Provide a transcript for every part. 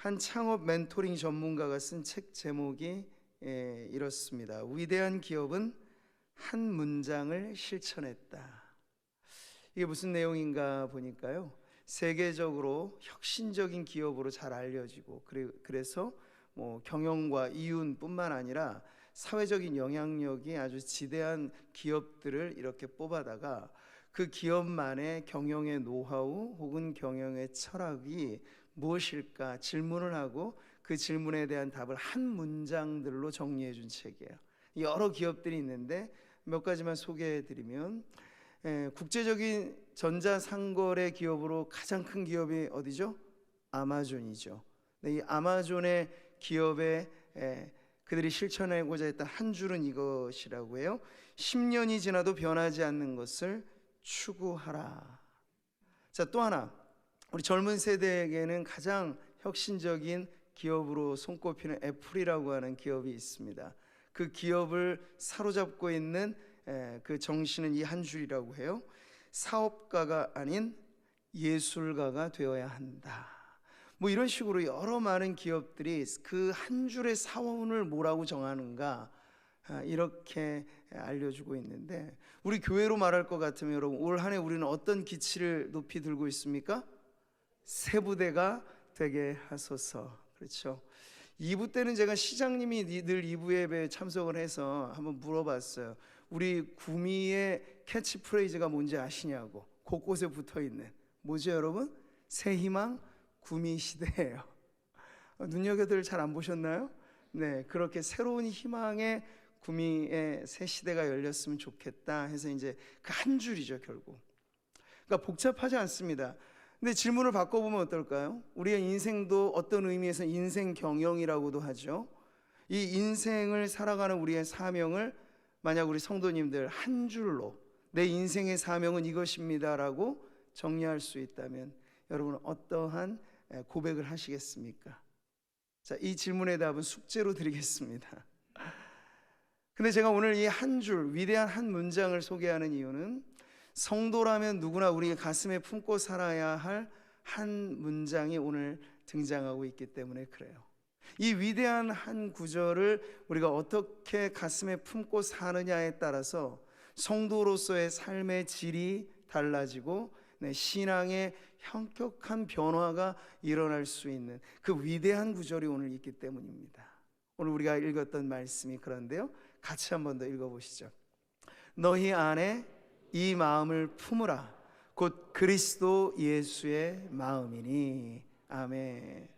한 창업 멘토링 전문가가 쓴 책 제목이 이렇습니다. 위대한 기업은 한 문장을 실천했다. 이게 무슨 내용인가 보니까요, 세계적으로 혁신적인 기업으로 잘 알려지고 그래서 경영과 이윤뿐만 아니라 사회적인 영향력이 아주 지대한 기업들을 이렇게 뽑아다가 그 기업만의 경영의 노하우 혹은 경영의 철학이 무엇일까 질문을 하고 그 질문에 대한 답을 한 문장들로 정리해 준 책이에요. 여러 기업들이 있는데 몇 가지만 소개해 드리면, 국제적인 전자상거래 기업으로 가장 큰 기업이 어디죠? 아마존이죠. 이 아마존의 기업에 그들이 실천하고자 했던 한 줄은 이것이라고 해요. 10년이 지나도 변하지 않는 것을 추구하라. 자, 또 하나, 우리 젊은 세대에게는 가장 혁신적인 기업으로 손꼽히는 애플이라고 하는 기업이 있습니다. 그 기업을 사로잡고 있는 그 정신은 이 한 줄이라고 해요. 사업가가 아닌 예술가가 되어야 한다. 이런 식으로 여러 많은 기업들이 그 한 줄의 사원을 뭐라고 정하는가, 이렇게 알려주고 있는데, 우리 교회로 말할 것 같으면 여러분, 올 한 해 우리는 어떤 기치를 높이 들고 있습니까? 새 부대가 되게 하소서. 그렇죠. 2부 때는 제가 시장님이 늘 2부 예배에 참석을 해서 한번 물어봤어요. 우리 구미의 캐치프레이즈가 뭔지 아시냐고. 곳곳에 붙어있는 뭐죠 여러분? 새 희망 구미 시대예요. 눈여겨들 잘 안 보셨나요? 네, 그렇게 새로운 희망의 구미의 새 시대가 열렸으면 좋겠다 해서 이제 그 한 줄이죠 결국. 그러니까 복잡하지 않습니다. 근데 질문을 바꿔보면 어떨까요? 우리의 인생도 어떤 의미에서 인생 경영이라고도 하죠. 이 인생을 살아가는 우리의 사명을 만약 우리 성도님들 한 줄로 내 인생의 사명은 이것입니다라고 정리할 수 있다면 여러분은 어떠한 고백을 하시겠습니까? 자, 이 질문의 답은 숙제로 드리겠습니다. 근데 제가 오늘 이 한 줄, 위대한 한 문장을 소개하는 이유는 성도라면 누구나 우리의 가슴에 품고 살아야 할 한 문장이 오늘 등장하고 있기 때문에 그래요. 이 위대한 한 구절을 우리가 어떻게 가슴에 품고 사느냐에 따라서 성도로서의 삶의 질이 달라지고 신앙의 현격한 변화가 일어날 수 있는 그 위대한 구절이 오늘 있기 때문입니다. 오늘 우리가 읽었던 말씀이 그런데요, 같이 한 번 더 읽어보시죠. 너희 안에 이 마음을 품으라. 곧 그리스도 예수의 마음이니. 아멘.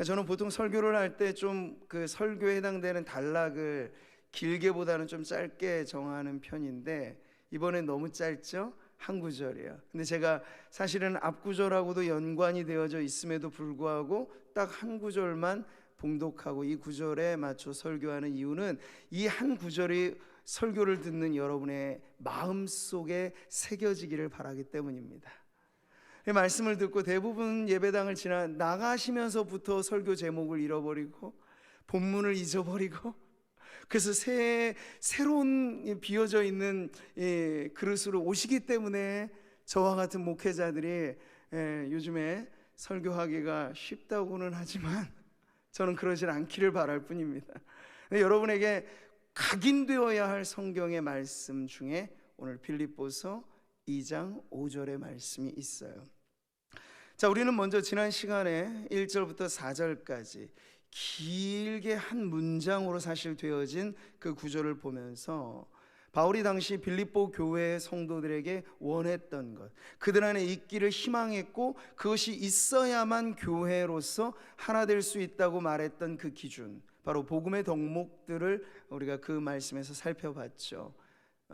저는 보통 설교를 할 때 좀 그 설교에 해당되는 단락을 길게보다는 좀 짧게 정하는 편인데 이번엔 너무 짧죠? 한 구절이에요. 근데 제가 사실은 앞 구절하고도 연관이 되어져 있음에도 불구하고 딱 한 구절만 봉독하고 이 구절에 맞춰 설교하는 이유는 이 한 구절이 설교를 듣는 여러분의 마음속에 새겨지기를 바라기 때문입니다. 말씀을 듣고 대부분 예배당을 지나 나가시면서부터 설교 제목을 잃어버리고 본문을 잊어버리고 그래서 새로운 비어져 있는 그릇으로 오시기 때문에 저와 같은 목회자들이 요즘에 설교하기가 쉽다고는 하지만 저는 그러질 않기를 바랄 뿐입니다. 여러분에게 각인되어야 할 성경의 말씀 중에 오늘 빌립보서 2장 5절의 말씀이 있어요. 자, 우리는 먼저 지난 시간에 1절부터 4절까지 길게 한 문장으로 사실 되어진 그 구절을 보면서 바울이 당시 빌립보 교회의 성도들에게 원했던 것, 그들 안에 있기를 희망했고 그것이 있어야만 교회로서 하나 될 수 있다고 말했던 그 기준, 바로 복음의 덕목들을 우리가 그 말씀에서 살펴봤죠.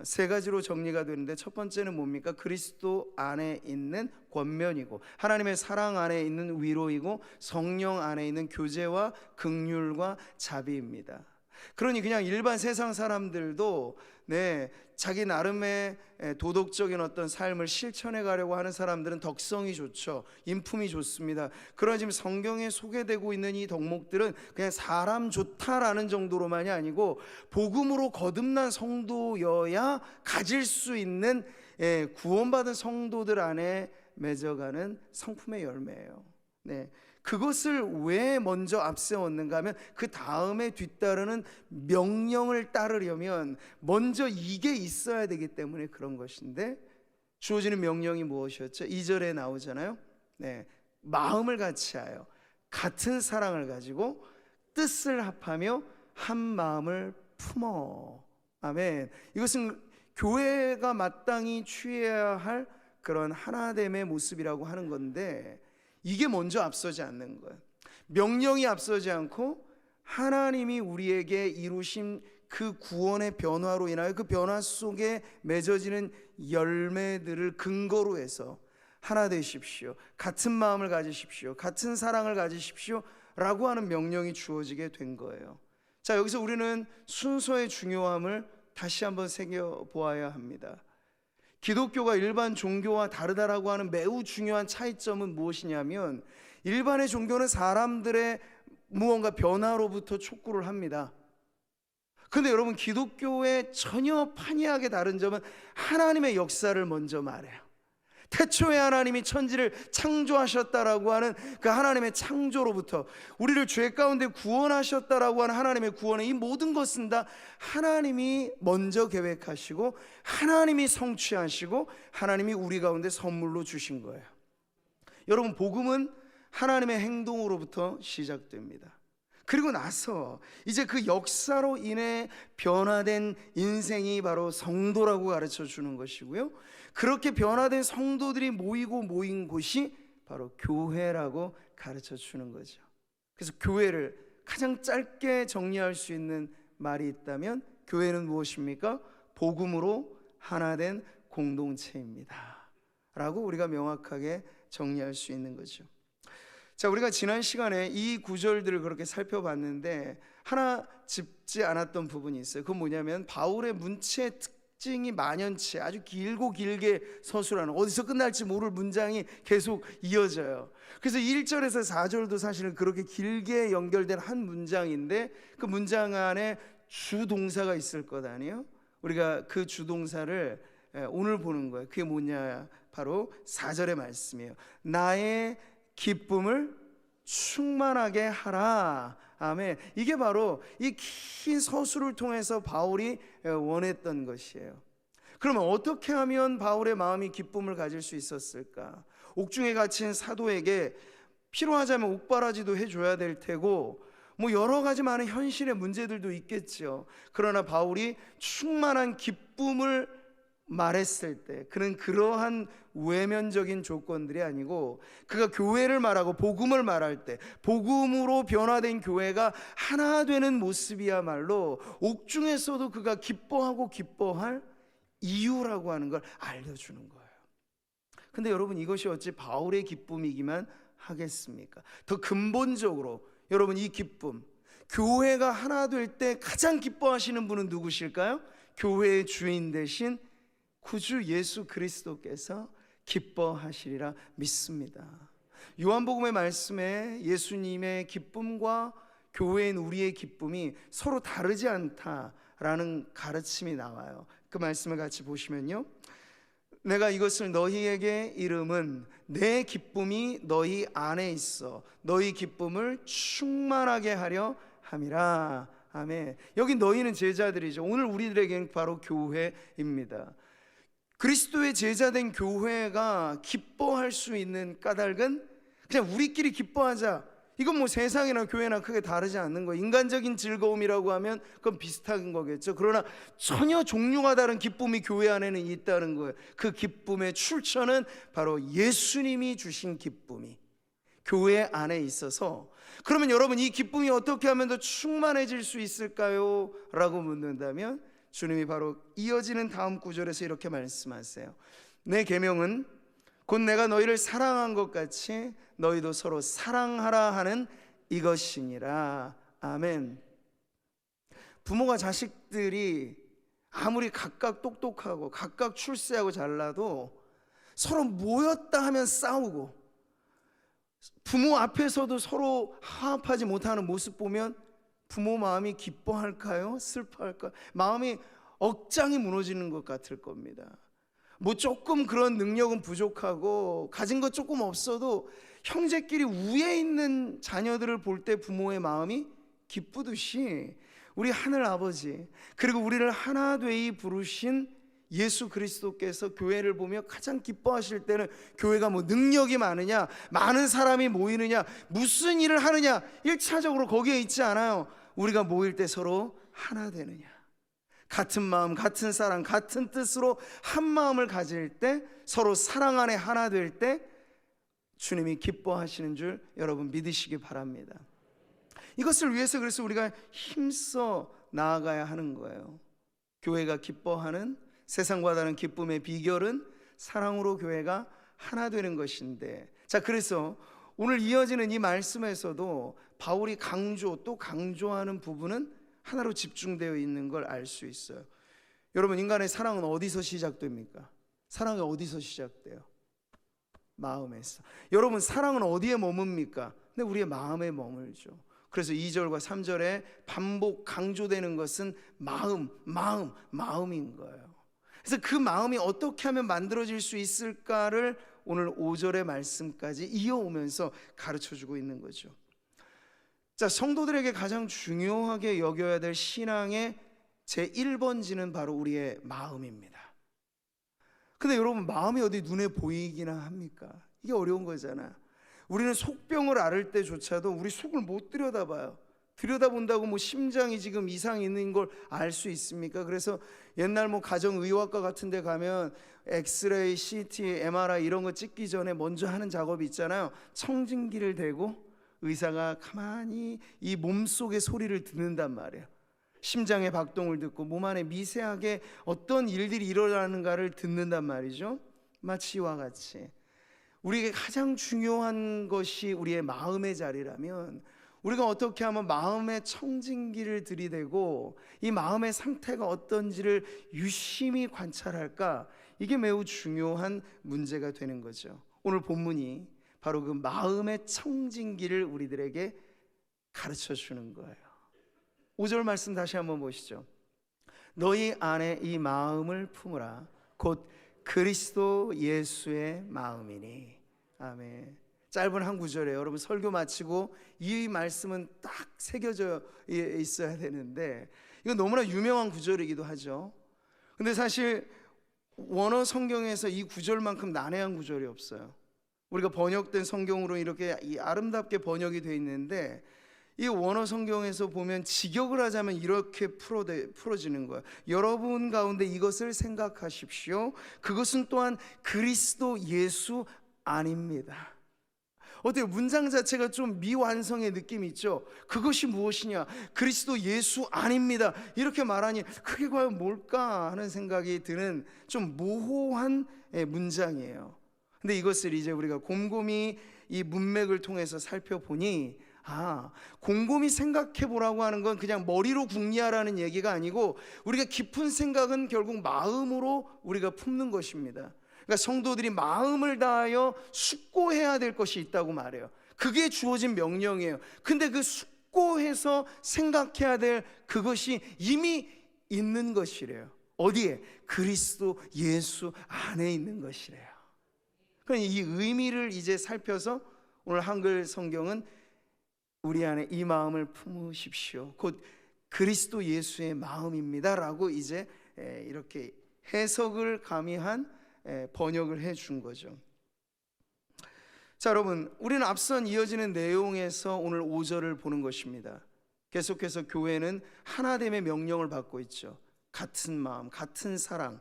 세 가지로 정리가 되는데 첫 번째는 뭡니까? 그리스도 안에 있는 권면이고 하나님의 사랑 안에 있는 위로이고 성령 안에 있는 교제와 긍휼과 자비입니다. 그러니 그냥 일반 세상 사람들도 자기 나름의 도덕적인 어떤 삶을 실천해 가려고 하는 사람들은 덕성이 좋죠. 인품이 좋습니다. 그러나 지금 성경에 소개되고 있는 이 덕목들은 그냥 사람 좋다라는 정도로만이 아니고 복음으로 거듭난 성도여야 가질 수 있는 구원받은 성도들 안에 맺어가는 성품의 열매예요. 그것을 왜 먼저 앞세웠는가 하면 그 다음에 뒤따르는 명령을 따르려면 먼저 이게 있어야 되기 때문에 그런 것인데, 주어지는 명령이 무엇이었죠? 2절에 나오잖아요. 네, 마음을 같이하여 같은 사랑을 가지고 뜻을 합하며 한 마음을 품어. 아멘. 이것은 교회가 마땅히 취해야 할 그런 하나됨의 모습이라고 하는 건데, 이게 먼저 앞서지 않는 거예요. 명령이 앞서지 않고 하나님이 우리에게 이루신 그 구원의 변화로 인하여 그 변화 속에 맺어지는 열매들을 근거로 해서 하나 되십시오, 같은 마음을 가지십시오, 같은 사랑을 가지십시오 라고 하는 명령이 주어지게 된 거예요. 자, 여기서 우리는 순서의 중요함을 다시 한번 새겨보아야 합니다. 기독교가 일반 종교와 다르다라고 하는 매우 중요한 차이점은 무엇이냐면, 일반의 종교는 사람들의 무언가 변화로부터 촉구를 합니다. 그런데 여러분, 기독교의 전혀 판이하게 다른 점은 하나님의 역사를 먼저 말해요. 태초에 하나님이 천지를 창조하셨다라고 하는 그 하나님의 창조로부터 우리를 죄 가운데 구원하셨다라고 하는 하나님의 구원의 이 모든 것은 다 하나님이 먼저 계획하시고 하나님이 성취하시고 하나님이 우리 가운데 선물로 주신 거예요. 여러분, 복음은 하나님의 행동으로부터 시작됩니다. 그리고 나서 이제 그 역사로 인해 변화된 인생이 바로 성도라고 가르쳐 주는 것이고요, 그렇게 변화된 성도들이 모인 곳이 바로 교회라고 가르쳐 주는 거죠. 그래서 교회를 가장 짧게 정리할 수 있는 말이 있다면 교회는 무엇입니까? 복음으로 하나 된 공동체입니다 라고 우리가 명확하게 정리할 수 있는 거죠. 자, 우리가 지난 시간에 이 구절들을 그렇게 살펴봤는데 하나 짚지 않았던 부분이 있어요. 그건 뭐냐면, 바울의 문체의 특징이 만연치 아주 길게 서술하는, 어디서 끝날지 모를 문장이 계속 이어져요. 그래서 1절에서 4절도 사실은 그렇게 길게 연결된 한 문장인데, 그 문장 안에 주동사가 있을 것 아니에요? 우리가 그 주동사를 오늘 보는 거예요. 그게 뭐냐, 바로 4절의 말씀이에요. 나의 기쁨을 충만하게 하라. 아멘. 이게 바로 이 긴 서술을 통해서 바울이 원했던 것이에요. 그러면 어떻게 하면 바울의 마음이 기쁨을 가질 수 있었을까? 옥중에 갇힌 사도에게 필요하자면 옥바라지도 해줘야 될 테고, 뭐 여러 가지 많은 현실의 문제들도 있겠죠. 그러나 바울이 충만한 기쁨을 말했을 때, 그는 그러한 외면적인 조건들이 아니고, 그가 교회를 말하고 복음을 말할 때 복음으로 변화된 교회가 하나 되는 모습이야말로 옥중에서도 그가 기뻐할 이유라고 하는 걸 알려주는 거예요. 근데 여러분, 이것이 어찌 바울의 기쁨이기만 하겠습니까? 더 근본적으로 여러분, 이 기쁨, 교회가 하나 될 때 가장 기뻐하시는 분은 누구실까요? 교회의 주인 되신 구주 예수 그리스도께서 기뻐하시리라 믿습니다. 요한복음의 말씀에 예수님의 기쁨과 교회인 우리의 기쁨이 서로 다르지 않다라는 가르침이 나와요. 그 말씀을 같이 보시면요, 내가 이것을 너희에게 이름은 내 기쁨이 너희 안에 있어 너희 기쁨을 충만하게 하려 함이라. 아멘. 여기 너희는 제자들이죠. 오늘 우리들에게는 바로 교회입니다. 그리스도의 제자된 교회가 기뻐할 수 있는 까닭은 그냥 우리끼리 기뻐하자, 이건 뭐 세상이나 교회나 크게 다르지 않는 거예요. 인간적인 즐거움이라고 하면 그건 비슷한 거겠죠. 그러나 전혀 종류가 다른 기쁨이 교회 안에는 있다는 거예요. 그 기쁨의 출처는 바로 예수님이 주신 기쁨이 교회 안에 있어서, 그러면 여러분, 이 기쁨이 어떻게 하면 더 충만해질 수 있을까요? 라고 묻는다면 주님이 바로 이어지는 다음 구절에서 이렇게 말씀하세요. 내 계명은 곧 내가 너희를 사랑한 것 같이 너희도 서로 사랑하라 하는 이것이니라. 아멘. 부모가 자식들이 아무리 각각 똑똑하고 각각 출세하고 잘나도 서로 모였다 하면 싸우고, 부모 앞에서도 서로 화합하지 못하는 모습 보면 부모 마음이 기뻐할까요? 슬퍼할까요? 마음이 억장이 무너지는 것 같을 겁니다. 뭐 조금 그런 능력은 부족하고 가진 것 조금 없어도 형제끼리 위에 있는 자녀들을 볼 때 부모의 마음이 기쁘듯이 우리 하늘 아버지, 그리고 우리를 하나 되이 부르신 예수 그리스도께서 교회를 보며 가장 기뻐하실 때는 교회가 뭐 능력이 많으냐, 많은 사람이 모이느냐, 무슨 일을 하느냐, 1차적으로 거기에 있지 않아요. 우리가 모일 때 서로 하나 되느냐, 같은 마음, 같은 사랑, 같은 뜻으로 한 마음을 가질 때, 서로 사랑 안에 하나 될 때 주님이 기뻐하시는 줄 여러분 믿으시기 바랍니다. 이것을 위해서 그래서 우리가 힘써 나아가야 하는 거예요. 교회가 기뻐하는 세상과 다른 기쁨의 비결은 사랑으로 교회가 하나 되는 것인데, 자, 그래서 오늘 이어지는 이 말씀에서도 바울이 또 강조하는 부분은 하나로 집중되어 있는 걸 알 수 있어요. 여러분, 인간의 사랑은 어디서 시작됩니까? 사랑이 어디서 시작돼요? 마음에서. 여러분, 사랑은 어디에 머뭅니까? 근데 우리의 마음에 머물죠. 그래서 2절과 3절에 반복 강조되는 것은 마음인 거예요. 그래서 그 마음이 어떻게 하면 만들어질 수 있을까를 오늘 5절의 말씀까지 이어오면서 가르쳐주고 있는 거죠. 자, 성도들에게 가장 중요하게 여겨야 될 신앙의 제1번지는 바로 우리의 마음입니다. 근데 여러분, 마음이 어디 눈에 보이기나 합니까? 이게 어려운 거잖아요. 우리는 속병을 앓을 때조차도 우리 속을 못 들여다봐요. 들여다본다고 뭐 심장이 지금 이상이 있는 걸 알 수 있습니까? 그래서 옛날 뭐 가정의학과 같은 데 가면 엑스레이, CT, MRI 이런 거 찍기 전에 먼저 하는 작업이 있잖아요. 청진기를 대고 의사가 가만히 이 몸속의 소리를 듣는단 말이에요. 심장의 박동을 듣고 몸 안에 미세하게 어떤 일들이 일어나는가를 듣는단 말이죠. 마치 이와 같이 우리에게 가장 중요한 것이 우리의 마음의 자리라면, 우리가 어떻게 하면 마음의 청진기를 들이대고 이 마음의 상태가 어떤지를 유심히 관찰할까, 이게 매우 중요한 문제가 되는 거죠. 오늘 본문이 바로 그 마음의 청진기를 우리들에게 가르쳐 주는 거예요. 5절 말씀 다시 한번 보시죠. 너희 안에 이 마음을 품으라, 곧 그리스도 예수의 마음이니. 아멘. 짧은 한 구절이에요. 여러분, 설교 마치고 이 말씀은 딱 새겨져 있어야 되는데, 이건 너무나 유명한 구절이기도 하죠. 근데 사실 원어 성경에서 이 구절만큼 난해한 구절이 없어요. 우리가 번역된 성경으로 이렇게 아름답게 번역이 되어 있는데, 이 원어 성경에서 보면 직역을 하자면 이렇게 풀어지는 거예요. 여러분 가운데 이것을 생각하십시오. 그것은 또한 그리스도 예수 아닙니다. 어때요? 문장 자체가 좀 미완성의 느낌이 있죠. 그것이 무엇이냐? 그리스도 예수 아닙니다. 이렇게 말하니 그게 과연 뭘까 하는 생각이 드는 좀 모호한 문장이에요. 근데 이것을 이제 우리가 곰곰이 이 문맥을 통해서 살펴보니, 곰곰이 생각해 보라고 하는 건 그냥 머리로 궁리하라는 얘기가 아니고, 우리가 깊은 생각은 결국 마음으로 우리가 품는 것입니다. 그러니까 성도들이 마음을 다하여 숙고해야 될 것이 있다고 말해요. 그게 주어진 명령이에요. 근데 그 숙고해서 생각해야 될 그것이 이미 있는 것이래요. 어디에? 그리스도 예수 안에 있는 것이래요. 그러니까 이 의미를 이제 살펴서 오늘 한글 성경은 우리 안에 이 마음을 품으십시오, 곧 그리스도 예수의 마음입니다 라고 이제 이렇게 해석을 가미한 번역을 해준 거죠. 자, 여러분, 우리는 앞선 이어지는 내용에서 오늘 5절을 보는 것입니다. 계속해서 교회는 하나됨의 명령을 받고 있죠. 같은 마음, 같은 사랑,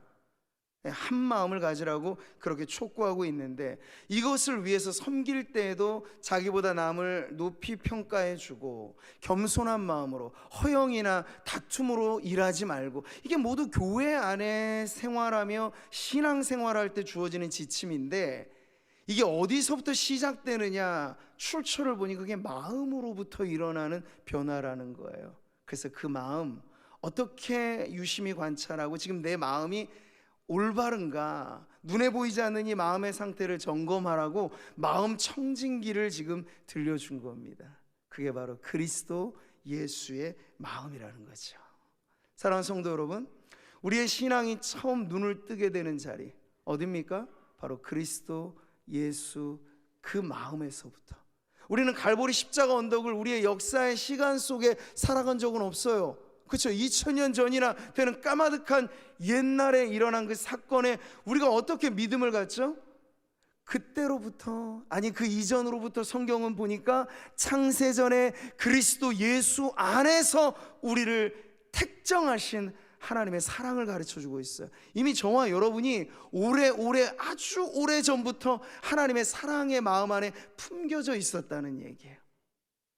한 마음을 가지라고 그렇게 촉구하고 있는데, 이것을 위해서 섬길 때에도 자기보다 남을 높이 평가해 주고 겸손한 마음으로, 허영이나 다툼으로 일하지 말고, 이게 모두 교회 안에 생활하며 신앙생활할 때 주어지는 지침인데, 이게 어디서부터 시작되느냐, 출처를 보니 그게 마음으로부터 일어나는 변화라는 거예요. 그래서 그 마음 어떻게 유심히 관찰하고 지금 내 마음이 올바른가, 눈에 보이지 않는 이 마음의 상태를 점검하라고 마음 청진기를 지금 들려준 겁니다. 그게 바로 그리스도 예수의 마음이라는 거죠. 사랑하는 성도 여러분, 우리의 신앙이 처음 눈을 뜨게 되는 자리 어디입니까? 바로 그리스도 예수 그 마음에서부터. 우리는 갈보리 십자가 언덕을 우리의 역사의 시간 속에 살아간 적은 없어요. 그렇죠? 2000년 전이나 되는 까마득한 옛날에 일어난 그 사건에 우리가 어떻게 믿음을 갖죠? 그때로부터, 아니 그 이전으로부터 성경은 보니까 창세전에 그리스도 예수 안에서 우리를 택정하신 하나님의 사랑을 가르쳐주고 있어요. 이미 저와 여러분이 오래오래 아주 오래전부터 하나님의 사랑의 마음 안에 품겨져 있었다는 얘기예요.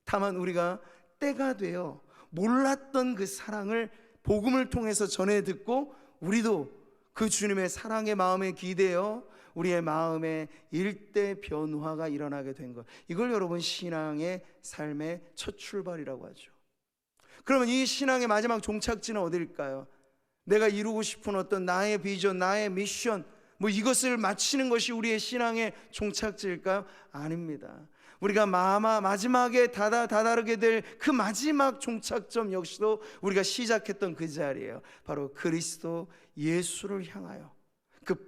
다만 우리가 때가 되어 몰랐던 그 사랑을 복음을 통해서 전해 듣고 우리도 그 주님의 사랑의 마음에 기대어 우리의 마음에 일대 변화가 일어나게 된 것, 이걸 여러분 신앙의 삶의 첫 출발이라고 하죠. 그러면 이 신앙의 마지막 종착지는 어디일까요? 내가 이루고 싶은 어떤 나의 비전, 나의 미션, 이것을 마치는 것이 우리의 신앙의 종착지일까요? 아닙니다. 우리가 마지막에 다다르게 될 그 마지막 종착점 역시도 우리가 시작했던 그 자리예요. 바로 그리스도 예수를 향하여, 그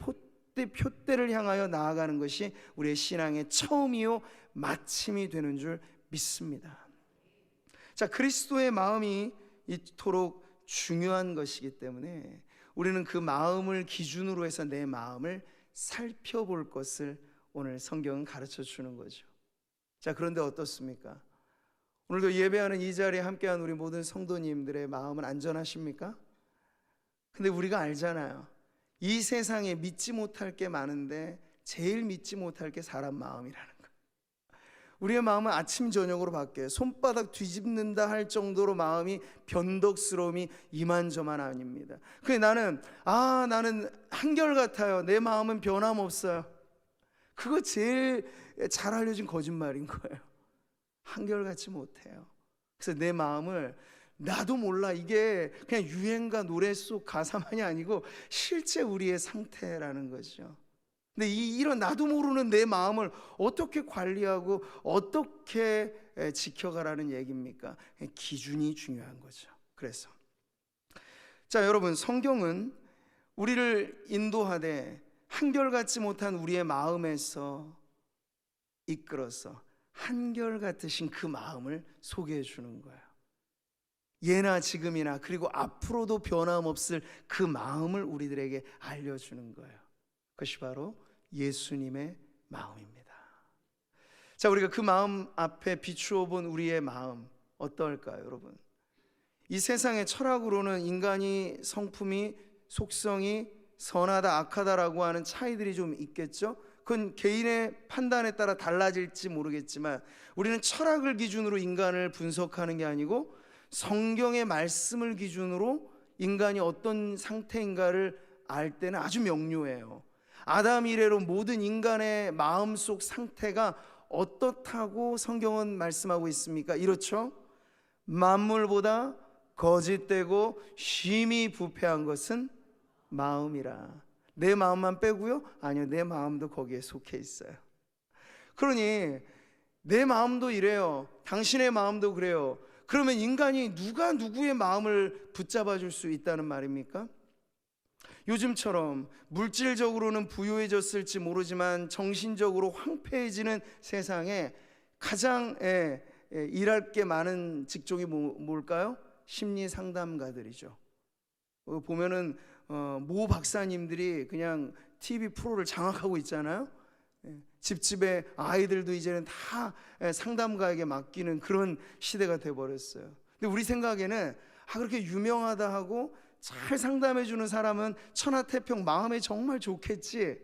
표대를 향하여 나아가는 것이 우리의 신앙의 처음이요 마침이 되는 줄 믿습니다. 자, 그리스도의 마음이 이토록 중요한 것이기 때문에 우리는 그 마음을 기준으로 해서 내 마음을 살펴볼 것을 오늘 성경은 가르쳐 주는 거죠. 자, 그런데 어떻습니까? 오늘도 예배하는 이 자리에 함께한 우리 모든 성도님들의 마음은 안전하십니까? 근데 우리가 알잖아요. 이 세상에 믿지 못할 게 많은데 제일 믿지 못할 게 사람 마음이라는 거. 우리의 마음은 아침 저녁으로 바뀌어요. 손바닥 뒤집는다 할 정도로 마음이 변덕스러움이 이만저만 아닙니다. 그래 나는 한결같아요. 내 마음은 변함없어요. 그거 제일 잘 알려진 거짓말인 거예요. 한결같지 못해요. 그래서 내 마음을 나도 몰라, 이게 그냥 유행가 노래 속 가사만이 아니고 실제 우리의 상태라는 거죠. 근데 이런 나도 모르는 내 마음을 어떻게 관리하고 어떻게 지켜가라는 얘기입니까? 기준이 중요한 거죠. 그래서 자, 여러분, 성경은 우리를 인도하되 한결같지 못한 우리의 마음에서 이끌어서 한결같으신 그 마음을 소개해 주는 거예요. 예나 지금이나 그리고 앞으로도 변함없을 그 마음을 우리들에게 알려주는 거예요. 그것이 바로 예수님의 마음입니다. 자, 우리가 그 마음 앞에 비추어 본 우리의 마음 어떨까요, 여러분? 이 세상의 철학으로는 인간이 성품이, 속성이 선하다 악하다라고 하는 차이들이 좀 있겠죠. 그건 개인의 판단에 따라 달라질지 모르겠지만 우리는 철학을 기준으로 인간을 분석하는 게 아니고 성경의 말씀을 기준으로 인간이 어떤 상태인가를 알 때는 아주 명료해요. 아담 이래로 모든 인간의 마음속 상태가 어떻다고 성경은 말씀하고 있습니까? 이렇죠. 만물보다 거짓되고 심히 부패한 것은 마음이라. 내 마음만 빼고요? 아니요, 내 마음도 거기에 속해 있어요. 그러니 내 마음도 이래요. 당신의 마음도 그래요. 그러면 인간이 누가 누구의 마음을 붙잡아 줄 수 있다는 말입니까? 요즘처럼 물질적으로는 부유해졌을지 모르지만 정신적으로 황폐해지는 세상에 가장 일할 게 많은 직종이 뭘까요? 심리 상담가들이죠. 보면은 모 박사님들이 그냥 TV 프로를 장악하고 있잖아요. 집집에 아이들도 이제는 다 상담가에게 맡기는 그런 시대가 돼버렸어요. 근데 우리 생각에는 그렇게 유명하다 하고 잘 상담해 주는 사람은 천하태평, 마음에 정말 좋겠지.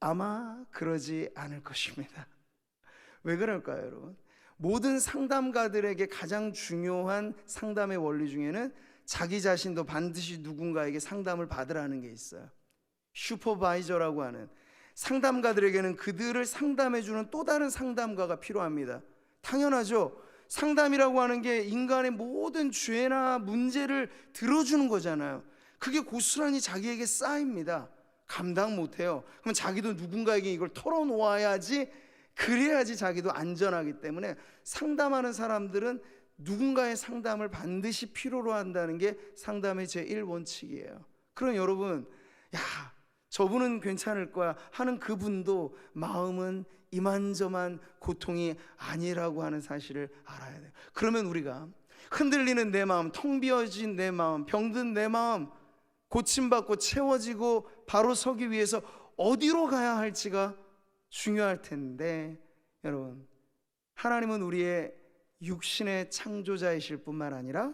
아마 그러지 않을 것입니다. 왜 그럴까요, 여러분? 모든 상담가들에게 가장 중요한 상담의 원리 중에는 자기 자신도 반드시 누군가에게 상담을 받으라는 게 있어요. 슈퍼바이저라고 하는, 상담가들에게는 그들을 상담해주는 또 다른 상담가가 필요합니다. 당연하죠. 상담이라고 하는 게 인간의 모든 죄나 문제를 들어주는 거잖아요. 그게 고스란히 자기에게 쌓입니다. 감당 못해요. 그럼 자기도 누군가에게 이걸 털어놓아야지, 그래야지 자기도 안전하기 때문에 상담하는 사람들은 누군가의 상담을 반드시 필요로 한다는 게 상담의 제1원칙이에요. 그럼 여러분, 저분은 괜찮을 거야 하는 그분도 마음은 이만저만 고통이 아니라고 하는 사실을 알아야 돼요. 그러면 우리가 흔들리는 내 마음, 텅 비어진 내 마음, 병든 내 마음 고침받고 채워지고 바로 서기 위해서 어디로 가야 할지가 중요할 텐데, 여러분, 하나님은 우리의 육신의 창조자이실 뿐만 아니라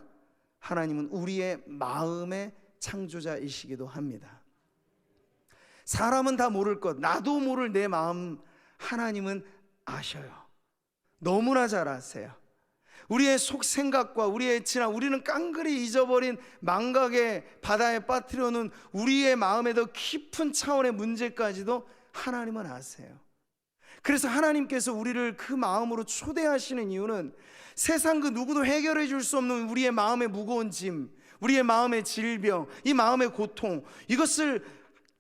하나님은 우리의 마음의 창조자이시기도 합니다. 사람은 다 모를 것, 나도 모를 내 마음 하나님은 아셔요. 너무나 잘 아세요. 우리의 속 생각과 우리의 지난, 우리는 깡그리 잊어버린 망각의 바다에 빠뜨려 놓은 우리의 마음의 더 깊은 차원의 문제까지도 하나님은 아세요. 그래서 하나님께서 우리를 그 마음으로 초대하시는 이유는 세상 그 누구도 해결해 줄 수 없는 우리의 마음의 무거운 짐, 우리의 마음의 질병, 이 마음의 고통, 이것을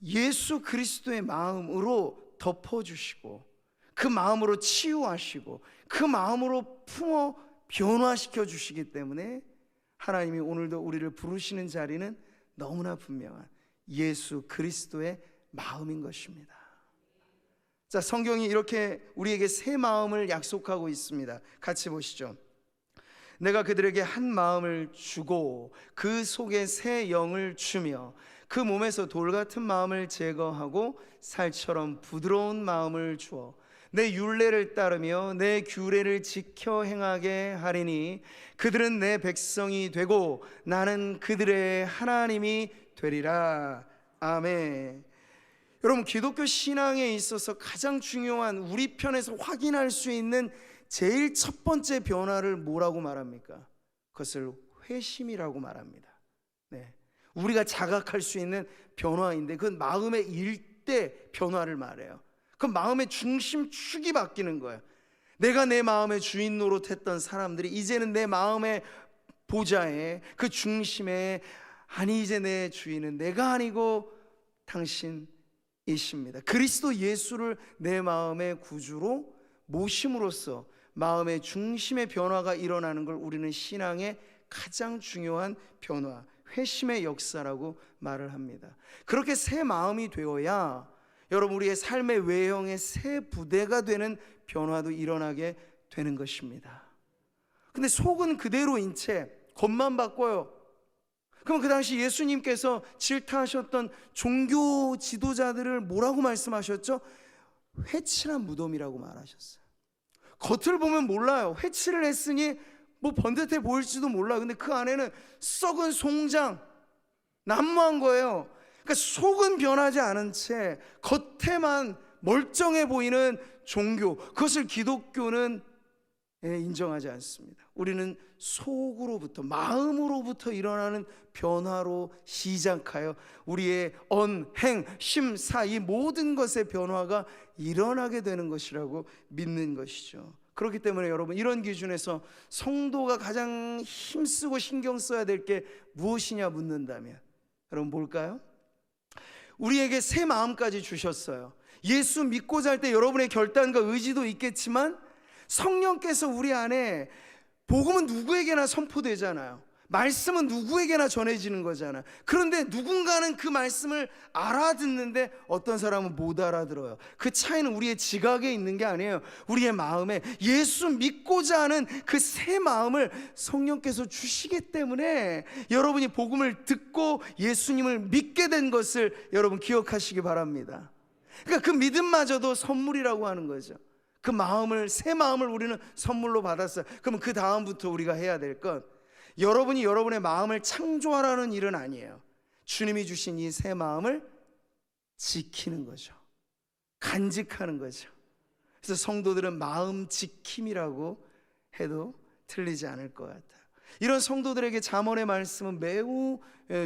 예수 그리스도의 마음으로 덮어주시고 그 마음으로 치유하시고 그 마음으로 품어 변화시켜 주시기 때문에 하나님이 오늘도 우리를 부르시는 자리는 너무나 분명한 예수 그리스도의 마음인 것입니다. 자, 성경이 이렇게 우리에게 새 마음을 약속하고 있습니다. 같이 보시죠. 내가 그들에게 한 마음을 주고 그 속에 새 영을 주며 그 몸에서 돌 같은 마음을 제거하고 살처럼 부드러운 마음을 주어 내 율례를 따르며 내 규례를 지켜 행하게 하리니 그들은 내 백성이 되고 나는 그들의 하나님이 되리라. 아멘. 여러분, 기독교 신앙에 있어서 가장 중요한 우리 편에서 확인할 수 있는 제일 첫 번째 변화를 뭐라고 말합니까? 그것을 회심이라고 말합니다. 네. 우리가 자각할 수 있는 변화인데 그건 마음의 일대 변화를 말해요. 그 마음의 중심축이 바뀌는 거예요. 내가 내 마음의 주인 노릇했던 사람들이 이제는 내 마음의 보좌에 그 중심에, 아니 이제 내 주인은 내가 아니고 당신이십니다. 그리스도 예수를 내 마음의 구주로 모심으로써 마음의 중심의 변화가 일어나는 걸 우리는 신앙의 가장 중요한 변화, 회심의 역사라고 말을 합니다. 그렇게 새 마음이 되어야 여러분 우리의 삶의 외형의 새 부대가 되는 변화도 일어나게 되는 것입니다. 근데 속은 그대로인 채 겉만 바꿔요. 그럼 그 당시 예수님께서 질타하셨던 종교 지도자들을 뭐라고 말씀하셨죠? 회칠한 무덤이라고 말하셨어요. 겉을 보면 몰라요. 회칠을 했으니 뭐 번듯해 보일지도 몰라. 근데 그 안에는 썩은 송장, 난무한 거예요. 그러니까 속은 변하지 않은 채 겉에만 멀쩡해 보이는 종교, 그것을 기독교는 인정하지 않습니다. 우리는 속으로부터, 마음으로부터 일어나는 변화로 시작하여 우리의 언, 행, 심, 사, 이 모든 것의 변화가 일어나게 되는 것이라고 믿는 것이죠. 그렇기 때문에 여러분, 이런 기준에서 성도가 가장 힘쓰고 신경 써야 될 게 무엇이냐 묻는다면 여러분 뭘까요? 우리에게 새 마음까지 주셨어요. 예수 믿고자 할 때 여러분의 결단과 의지도 있겠지만 성령께서 우리 안에, 복음은 누구에게나 선포되잖아요. 말씀은 누구에게나 전해지는 거잖아요. 그런데 누군가는 그 말씀을 알아듣는데 어떤 사람은 못 알아들어요. 그 차이는 우리의 지각에 있는 게 아니에요. 우리의 마음에 예수 믿고자 하는 그 새 마음을 성령께서 주시기 때문에 여러분이 복음을 듣고 예수님을 믿게 된 것을 여러분 기억하시기 바랍니다. 그러니까 그 믿음마저도 선물이라고 하는 거죠. 그 마음을, 새 마음을 우리는 선물로 받았어요. 그러면 그 다음부터 우리가 해야 될 것, 여러분이 여러분의 마음을 창조하라는 일은 아니에요. 주님이 주신 이 새 마음을 지키는 거죠. 간직하는 거죠. 그래서 성도들은 마음 지킴이라고 해도 틀리지 않을 것 같아요. 이런 성도들에게 잠언의 말씀은 매우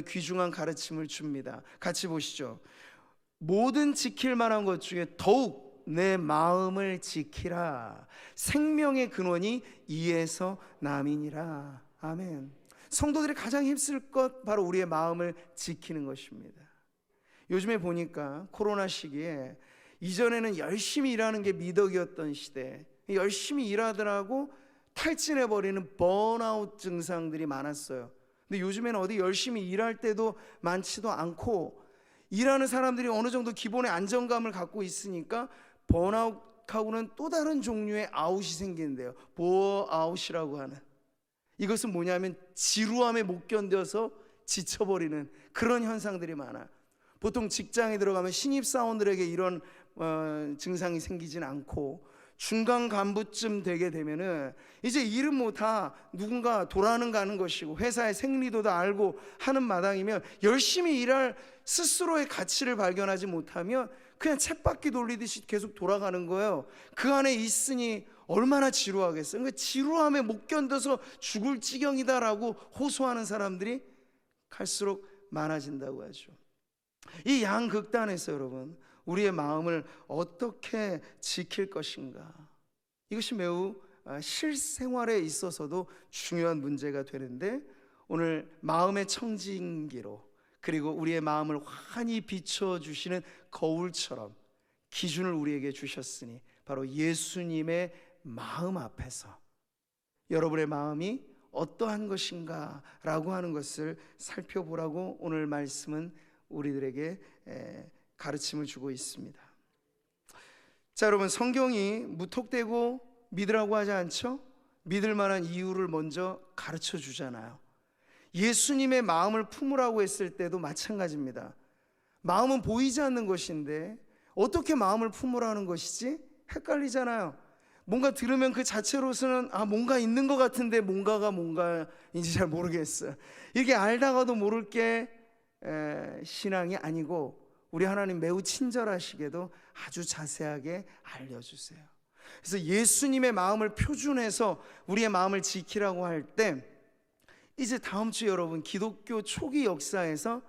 귀중한 가르침을 줍니다. 같이 보시죠. 모든 지킬 만한 것 중에 더욱 내 마음을 지키라. 생명의 근원이 이에서 남이니라. 아멘. 성도들이 가장 힘쓸 것 바로 우리의 마음을 지키는 것입니다. 요즘에 보니까 코로나 시기에 이전에는 열심히 일하는 게 미덕이었던 시대, 열심히 일하더라고 탈진해버리는 번아웃 증상들이 많았어요. 근데 요즘에는 어디 열심히 일할 때도 많지도 않고 일하는 사람들이 어느 정도 기본의 안정감을 갖고 있으니까 번아웃 시작하고는 또 다른 종류의 아웃이 생기는데요. 보어 아웃이라고 하는, 이것은 뭐냐면 지루함에 못 견뎌서 지쳐버리는 그런 현상들이 많아요. 보통 직장에 들어가면 신입사원들에게 이런 증상이 생기진 않고, 중간 간부쯤 되게 되면은 이제 일은 뭐 다 누군가 돌아는 가는 것이고 회사의 생리도 다 알고 하는 마당이면 열심히 일할 스스로의 가치를 발견하지 못하면 그냥 쳇바퀴 돌리듯이 계속 돌아가는 거예요. 그 안에 있으니 얼마나 지루하겠어요. 그러니까 지루함에 못 견뎌서 죽을 지경이다라고 호소하는 사람들이 갈수록 많아진다고 하죠. 이 양극단에서 여러분, 우리의 마음을 어떻게 지킬 것인가, 이것이 매우 실생활에 있어서도 중요한 문제가 되는데, 오늘 마음의 청진기로, 그리고 우리의 마음을 환히 비춰주시는 거울처럼 기준을 우리에게 주셨으니 바로 예수님의 마음 앞에서 여러분의 마음이 어떠한 것인가 라고 하는 것을 살펴보라고 오늘 말씀은 우리들에게 가르침을 주고 있습니다. 자, 여러분, 성경이 무턱대고 믿으라고 하지 않죠? 믿을 만한 이유를 먼저 가르쳐 주잖아요. 예수님의 마음을 품으라고 했을 때도 마찬가지입니다. 마음은 보이지 않는 것인데 어떻게 마음을 품으라는 것이지? 헷갈리잖아요. 뭔가 들으면 그 자체로서는 뭔가 있는 것 같은데 뭔가가 뭔가인지 잘 모르겠어요. 이렇게 알다가도 모를 게 신앙이 아니고, 우리 하나님 매우 친절하시게도 아주 자세하게 알려주세요. 그래서 예수님의 마음을 표준해서 우리의 마음을 지키라고 할 때, 이제 다음 주 여러분, 기독교 초기 역사에서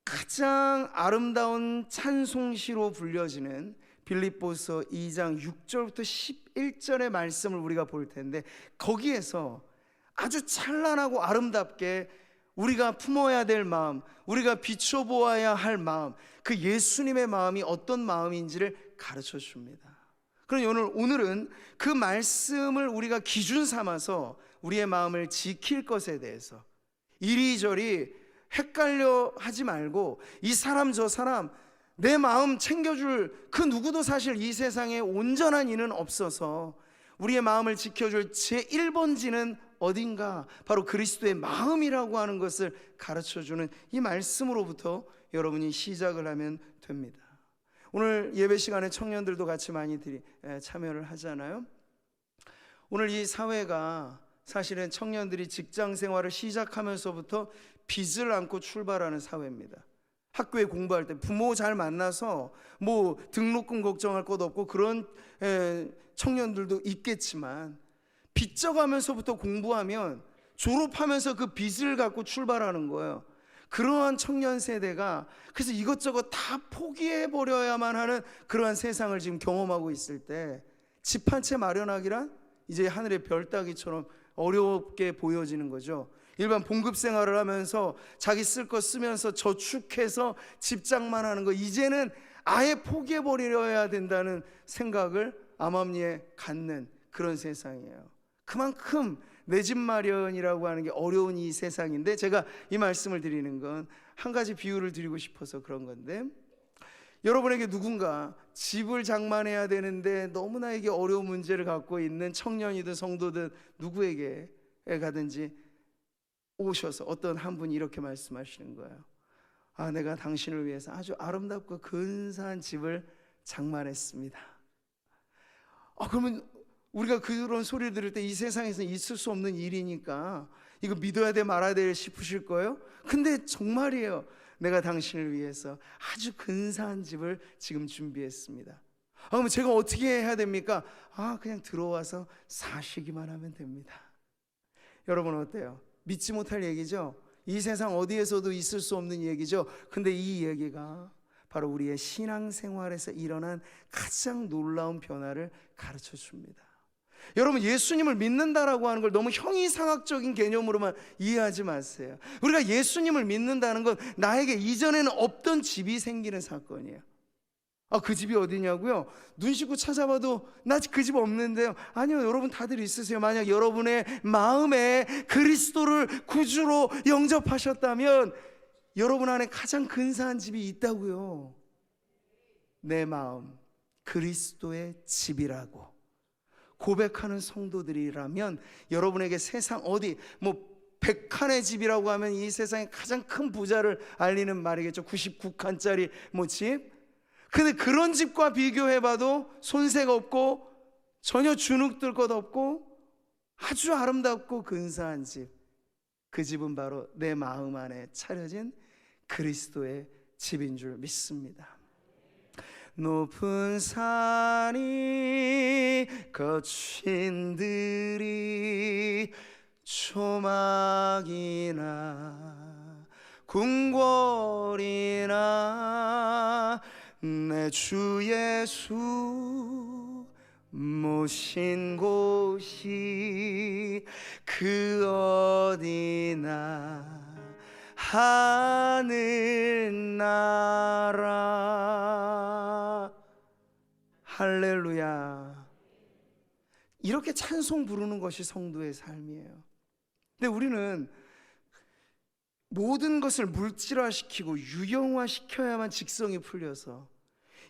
가장 아름다운 찬송시로 불려지는 빌립보서 2장 6절부터 11절의 말씀을 우리가 볼 텐데, 거기에서 아주 찬란하고 아름답게 우리가 품어야 될 마음, 우리가 비춰보아야 할 마음, 그 예수님의 마음이 어떤 마음인지를 가르쳐 줍니다. 그럼 오늘은 그 말씀을 우리가 기준 삼아서 우리의 마음을 지킬 것에 대해서 이리저리 헷갈려 하지 말고, 이 사람 저 사람 내 마음 챙겨줄 그 누구도 사실 이 세상에 온전한 이는 없어서 우리의 마음을 지켜줄 제1번지는 어딘가, 바로 그리스도의 마음이라고 하는 것을 가르쳐주는 이 말씀으로부터 여러분이 시작을 하면 됩니다. 오늘 예배 시간에 청년들도 같이 많이 참여를 하잖아요. 오늘 이 사회가 사실은 청년들이 직장 생활을 시작하면서부터 빚을 안고 출발하는 사회입니다. 학교에 공부할 때 부모 잘 만나서 뭐 등록금 걱정할 것 없고 그런 청년들도 있겠지만, 빚져가면서부터 공부하면 졸업하면서 그 빚을 갖고 출발하는 거예요. 그러한 청년 세대가 그래서 이것저것 다 포기해버려야만 하는 그러한 세상을 지금 경험하고 있을 때, 집 한 채 마련하기란 이제 하늘의 별 따기처럼 어렵게 보여지는 거죠. 일반 봉급 생활을 하면서 자기 쓸 거 쓰면서 저축해서 집장만 하는 거, 이제는 아예 포기해버려야 된다는 생각을 암암리에 갖는 그런 세상이에요. 그만큼 내 집 마련이라고 하는 게 어려운 이 세상인데, 제가 이 말씀을 드리는 건 한 가지 비유를 드리고 싶어서 그런 건데, 여러분에게 누군가 집을 장만해야 되는데 너무나 이게 어려운 문제를 갖고 있는 청년이든 성도든 누구에게 가든지 오셔서 어떤 한 분이 이렇게 말씀하시는 거예요. 내가 당신을 위해서 아주 아름답고 근사한 집을 장만했습니다. 그러면 우리가 그런 소리를 들을 때 이 세상에서 있을 수 없는 일이니까 이거 믿어야 돼 말아야 돼 싶으실 거예요. 근데 정말이에요. 내가 당신을 위해서 아주 근사한 집을 지금 준비했습니다. 그러면 제가 어떻게 해야 됩니까? 그냥 들어와서 사시기만 하면 됩니다. 여러분 어때요? 믿지 못할 얘기죠? 이 세상 어디에서도 있을 수 없는 얘기죠? 근데 이 얘기가 바로 우리의 신앙생활에서 일어난 가장 놀라운 변화를 가르쳐 줍니다. 여러분, 예수님을 믿는다라고 하는 걸 너무 형이상학적인 개념으로만 이해하지 마세요. 우리가 예수님을 믿는다는 건 나에게 이전에는 없던 집이 생기는 사건이에요. 그 집이 어디냐고요? 눈 씻고 찾아봐도 나 그 집 없는데요. 아니요, 여러분 다들 있으세요. 만약 여러분의 마음에 그리스도를 구주로 영접하셨다면 여러분 안에 가장 근사한 집이 있다고요. 내 마음, 그리스도의 집이라고 고백하는 성도들이라면, 여러분에게 세상 어디 백칸의 집이라고 하면 이 세상에 가장 큰 부자를 알리는 말이겠죠. 99칸짜리 집. 근데 그런 집과 비교해봐도 손색 없고 전혀 주눅들 것 없고 아주 아름답고 근사한 집, 그 집은 바로 내 마음 안에 차려진 그리스도의 집인 줄 믿습니다. 높은 산이 거친 들이 초막이나 궁궐이나 내 주 예수 모신 곳이 그 어디나 하늘나라. 할렐루야. 이렇게 찬송 부르는 것이 성도의 삶이에요. 근데 우리는 모든 것을 물질화시키고 유형화시켜야만 직성이 풀려서,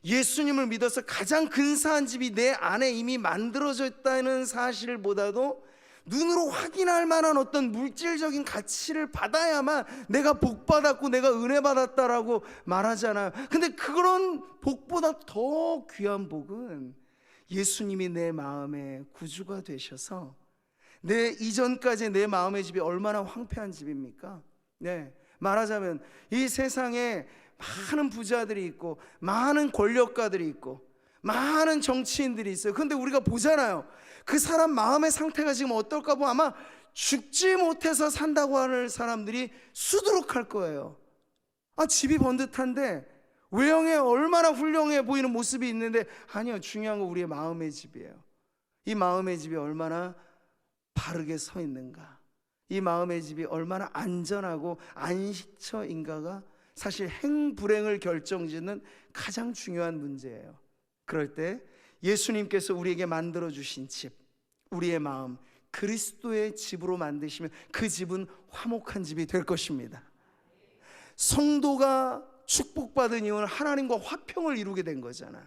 예수님을 믿어서 가장 근사한 집이 내 안에 이미 만들어져 있다는 사실보다도 눈으로 확인할 만한 어떤 물질적인 가치를 받아야만 내가 복받았고 내가 은혜 받았다라고 말하잖아요. 근데 그런 복보다 더 귀한 복은 예수님이 내 마음의 구주가 되셔서, 내 이전까지 내 마음의 집이 얼마나 황폐한 집입니까? 말하자면 이 세상에 많은 부자들이 있고 많은 권력가들이 있고 많은 정치인들이 있어요. 그런데 우리가 보잖아요. 그 사람 마음의 상태가 지금 어떨까 보면 아마 죽지 못해서 산다고 하는 사람들이 수두룩할 거예요. 집이 번듯한데 외형에 얼마나 훌륭해 보이는 모습이 있는데, 아니요, 중요한 건 우리의 마음의 집이에요. 이 마음의 집이 얼마나 바르게 서 있는가, 이 마음의 집이 얼마나 안전하고 안식처인가가 사실 행불행을 결정짓는 가장 중요한 문제예요. 그럴 때 예수님께서 우리에게 만들어주신 집, 우리의 마음, 그리스도의 집으로 만드시면 그 집은 화목한 집이 될 것입니다. 성도가 축복받은 이유는 하나님과 화평을 이루게 된 거잖아요.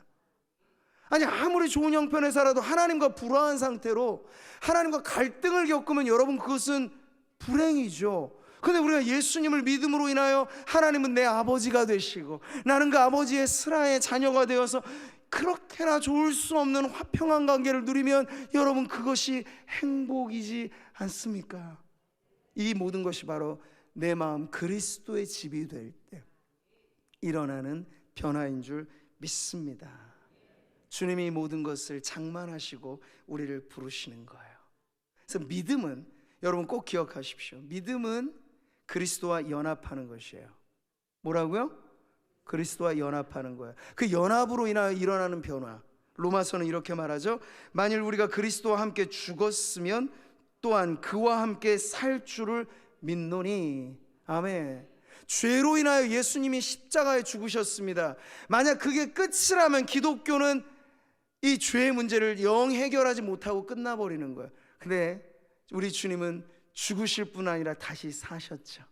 아니, 아무리 좋은 형편에 살아도 하나님과 불화한 상태로 하나님과 갈등을 겪으면 여러분, 그것은 불행이죠. 근데 우리가 예수님을 믿음으로 인하여 하나님은 내 아버지가 되시고 나는 그 아버지의 슬하의 자녀가 되어서 그렇게나 좋을 수 없는 화평한 관계를 누리면 여러분, 그것이 행복이지 않습니까? 이 모든 것이 바로 내 마음 그리스도의 집이 될 때 일어나는 변화인 줄 믿습니다. 주님이 이 모든 것을 장만하시고 우리를 부르시는 거예요. 그래서 믿음은, 여러분 꼭 기억하십시오. 믿음은 그리스도와 연합하는 것이에요. 뭐라고요? 그리스도와 연합하는 거예요. 그 연합으로 인하여 일어나는 변화, 로마서는 이렇게 말하죠. 만일 우리가 그리스도와 함께 죽었으면 또한 그와 함께 살 줄을 믿노니. 아멘. 죄로 인하여 예수님이 십자가에 죽으셨습니다. 만약 그게 끝이라면 기독교는 이 죄의 문제를 영 해결하지 못하고 끝나버리는 거예요. 근데 우리 주님은 죽으실 뿐 아니라 다시 사셨죠.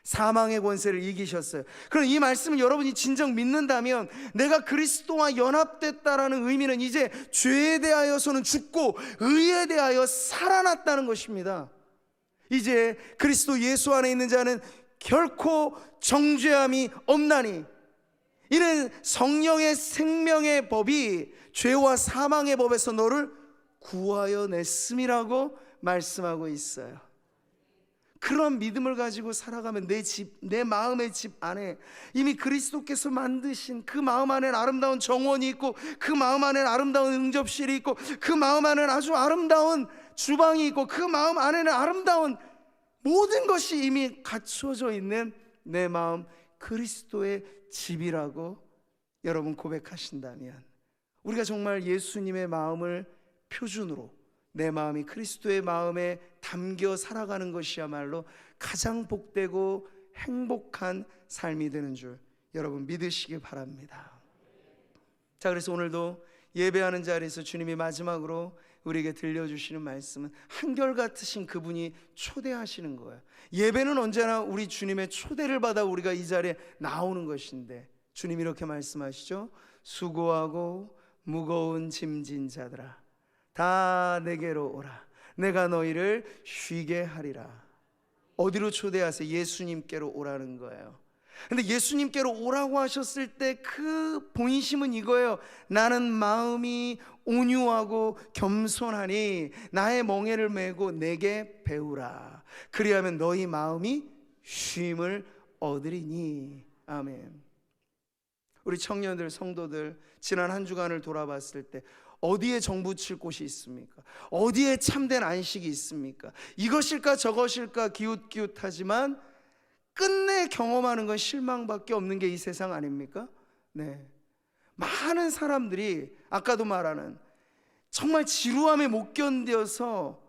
사망의 권세를 이기셨어요. 그럼 이 말씀을 여러분이 진정 믿는다면, 내가 그리스도와 연합됐다라는 의미는 이제 죄에 대하여서는 죽고 의에 대하여 살아났다는 것입니다. 이제 그리스도 예수 안에 있는 자는 결코 정죄함이 없나니, 이는 성령의 생명의 법이 죄와 사망의 법에서 너를 구하여 냈음이라고 말씀하고 있어요. 그런 믿음을 가지고 살아가면 내 집, 내 마음의 집 안에 이미 그리스도께서 만드신 그 마음 안에는 아름다운 정원이 있고, 그 마음 안에는 아름다운 응접실이 있고, 그 마음 안에는 아주 아름다운 주방이 있고, 그 마음 안에는 아름다운 모든 것이 이미 갖추어져 있는 내 마음 그리스도의 집이라고 여러분 고백하신다면, 우리가 정말 예수님의 마음을 표준으로 내 마음이 그리스도의 마음에 담겨 살아가는 것이야말로 가장 복되고 행복한 삶이 되는 줄 여러분 믿으시기 바랍니다. 자, 그래서 오늘도 예배하는 자리에서 주님이 마지막으로 우리에게 들려주시는 말씀은 한결같으신 그분이 초대하시는 거예요. 예배는 언제나 우리 주님의 초대를 받아 우리가 이 자리에 나오는 것인데, 주님이 이렇게 말씀하시죠. 수고하고 무거운 짐진 자들아 다 내게로 오라. 내가 너희를 쉬게 하리라. 어디로 초대하세요? 예수님께로 오라는 거예요. 근데 예수님께로 오라고 하셨을 때 그 본심은 이거예요. 나는 마음이 온유하고 겸손하니 나의 멍에를 메고 내게 배우라. 그리하면 너희 마음이 쉼을 얻으리니. 아멘. 우리 청년들, 성도들, 지난 한 주간을 돌아봤을 때 어디에 정붙일 곳이 있습니까? 어디에 참된 안식이 있습니까? 이것일까 저것일까 기웃기웃하지만 끝내 경험하는 건 실망밖에 없는 게 이 세상 아닙니까? 네. 많은 사람들이 아까도 말하는 정말 지루함에 못 견뎌서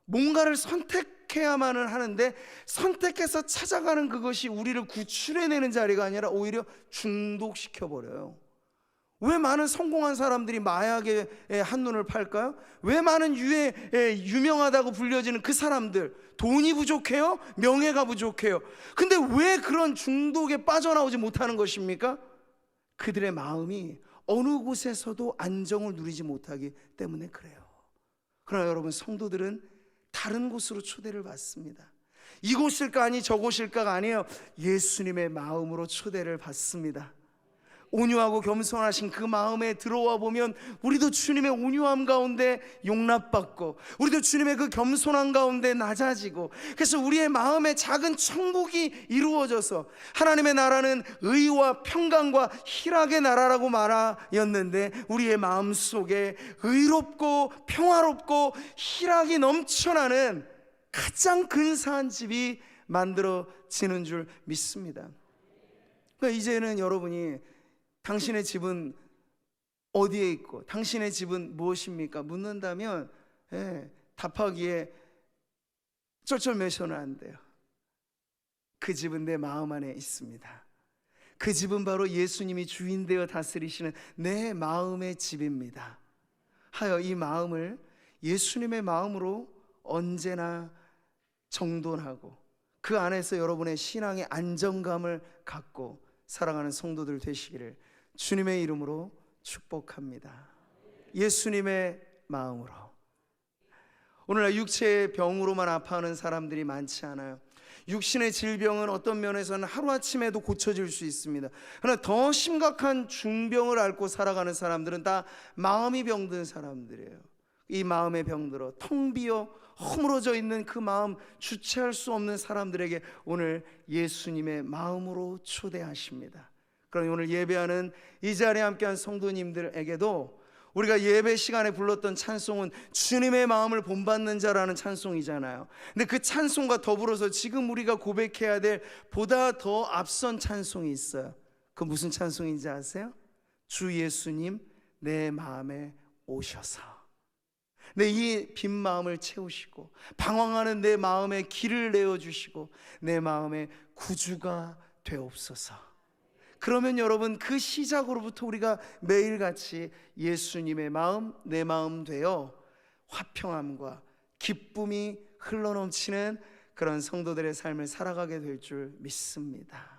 뭔가를 선택해야만은 하는데 선택해서 찾아가는 그것이 우리를 구출해내는 자리가 아니라 오히려 중독시켜버려요. 왜 많은 성공한 사람들이 마약에 한눈을 팔까요? 왜 많은 유명하다고 불려지는 그 사람들 돈이 부족해요? 명예가 부족해요. 근데 왜 그런 중독에 빠져나오지 못하는 것입니까? 그들의 마음이 어느 곳에서도 안정을 누리지 못하기 때문에 그래요. 그러나 여러분, 성도들은 다른 곳으로 초대를 받습니다. 이곳일까 아니 저곳일까가 아니에요. 예수님의 마음으로 초대를 받습니다. 온유하고 겸손하신 그 마음에 들어와 보면 우리도 주님의 온유함 가운데 용납받고 우리도 주님의 그 겸손함 가운데 낮아지고, 그래서 우리의 마음에 작은 천국이 이루어져서 하나님의 나라는 의와 평강과 희락의 나라라고 말하였는데 우리의 마음 속에 의롭고 평화롭고 희락이 넘쳐나는 가장 근사한 집이 만들어지는 줄 믿습니다. 그러니까 이제는 여러분이 당신의 집은 어디에 있고 당신의 집은 무엇입니까? 묻는다면 답하기에 쩔쩔매서는 안 돼요. 그 집은 내 마음 안에 있습니다. 그 집은 바로 예수님이 주인 되어 다스리시는 내 마음의 집입니다. 하여 이 마음을 예수님의 마음으로 언제나 정돈하고 그 안에서 여러분의 신앙의 안정감을 갖고 살아가는 성도들 되시기를 주님의 이름으로 축복합니다. 예수님의 마음으로. 오늘날 육체의 병으로만 아파하는 사람들이 많지 않아요. 육신의 질병은 어떤 면에서는 하루아침에도 고쳐질 수 있습니다. 그러나 더 심각한 중병을 앓고 살아가는 사람들은 다 마음이 병든 사람들이에요. 이 마음의 병들어 텅 비어 허물어져 있는 그 마음, 주체할 수 없는 사람들에게 오늘 예수님의 마음으로 초대하십니다. 그럼 오늘 예배하는 이 자리에 함께한 성도님들에게도 우리가 예배 시간에 불렀던 찬송은 주님의 마음을 본받는 자라는 찬송이잖아요. 근데 그 찬송과 더불어서 지금 우리가 고백해야 될 보다 더 앞선 찬송이 있어요. 그 무슨 찬송인지 아세요? 주 예수님 내 마음에 오셔서 내 이 빈 마음을 채우시고 방황하는 내 마음에 길을 내어주시고 내 마음에 구주가 되옵소서. 그러면 여러분, 그 시작으로부터 우리가 매일같이 예수님의 마음 내 마음 되어 화평함과 기쁨이 흘러넘치는 그런 성도들의 삶을 살아가게 될 줄 믿습니다.